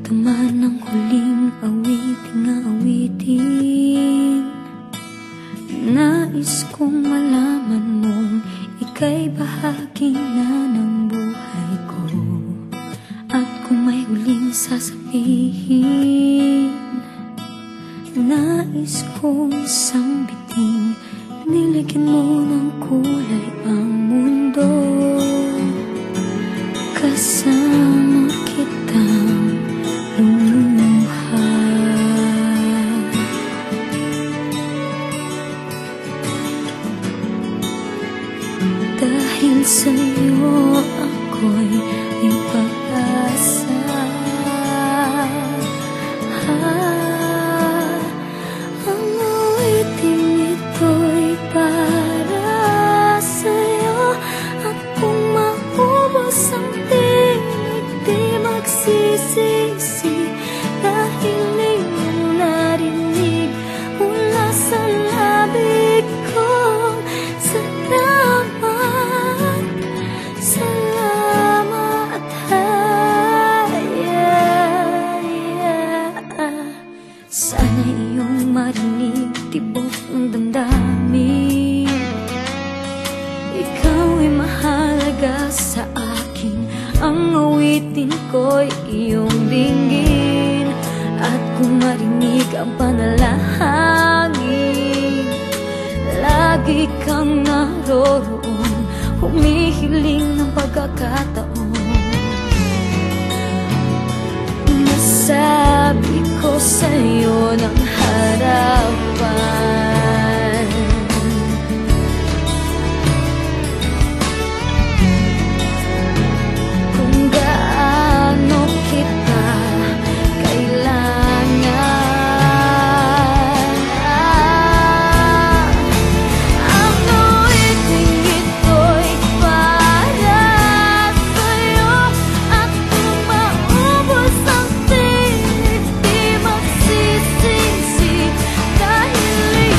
naman ang huling awiting nais kong malaman mong ika'y bahagi na ng buhay ko. At kung may huling sasabihin, nais kong isang biting nilagyan mo ng kulay ang mundo. Kasama kitang lumuha. Dahil sa'yo ako'y may pag-asa. Ang awiting ito'y para sa'yo. At kung maubos ang tinig, di magsisisi. Dahil iyong narinig mula sa labig ko. Salamat, sana iyong marinig tibok ng damdamin. Ikaw ay mahalaga sa akin. Ang awitin ko'y iyong dinggin. At kung marinig ang panalangin, lagi kang naroroon, humihiling ng pagkakataon. Nasabi ko sa'yo ng harapan, kung gaano kita kailangan. Ang awiting ito'y para sa'yo. At kung maubos ang tinig, di magsisisi. Dahil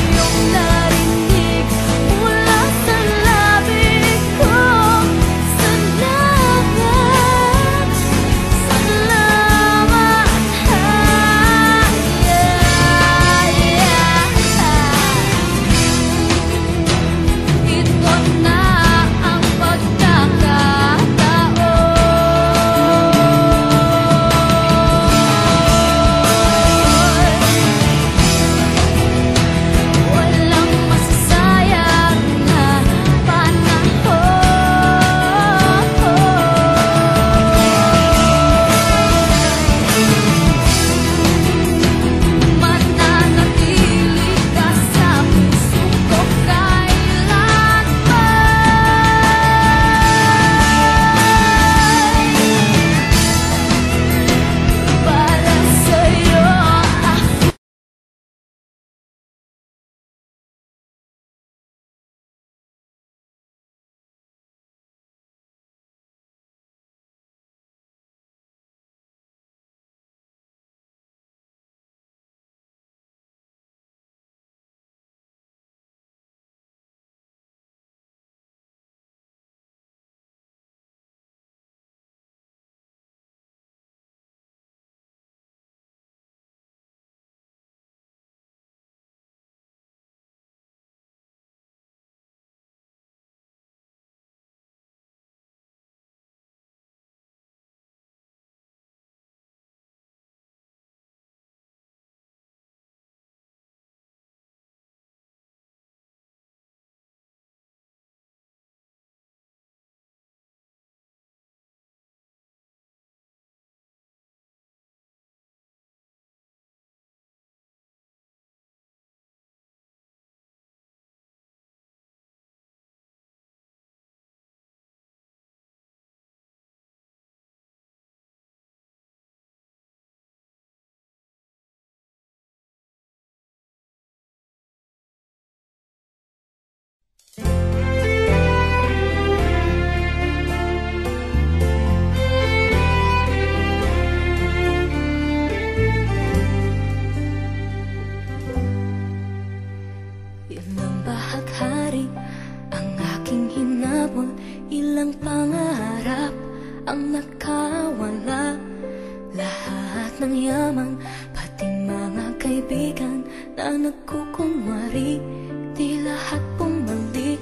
ang yaman, pati mga kaibigan na nagkukunwari, di lahat bumalik.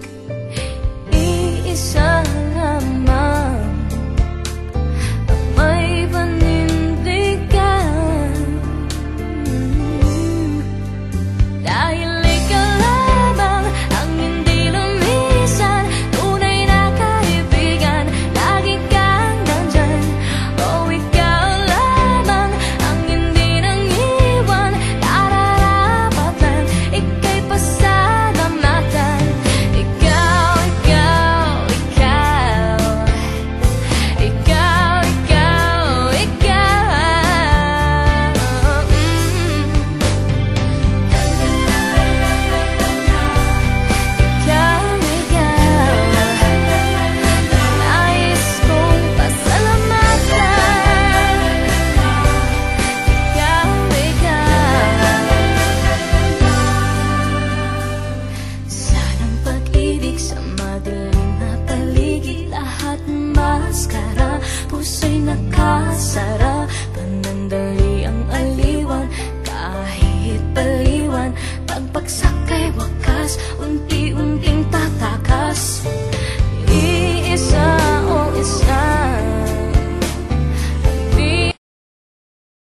Iisa lamang ang may panindigan, dahil ikaw lamang ang hindi lumisan, tunay na kaibigan, lagi kang nandyan. Oh, ikaw lamang ang hindi nang iwan, nararapat lang ika'y pasalamatan. Ikaw, ikaw, ikaw, ikaw, ikaw, nais kong pasalamatan. Ikaw, sanang pag-ibig sa madilim na paligid, lahat maskara, puso'y nakasara, panandali ang aliwan, kahit baliwan, pagpaksa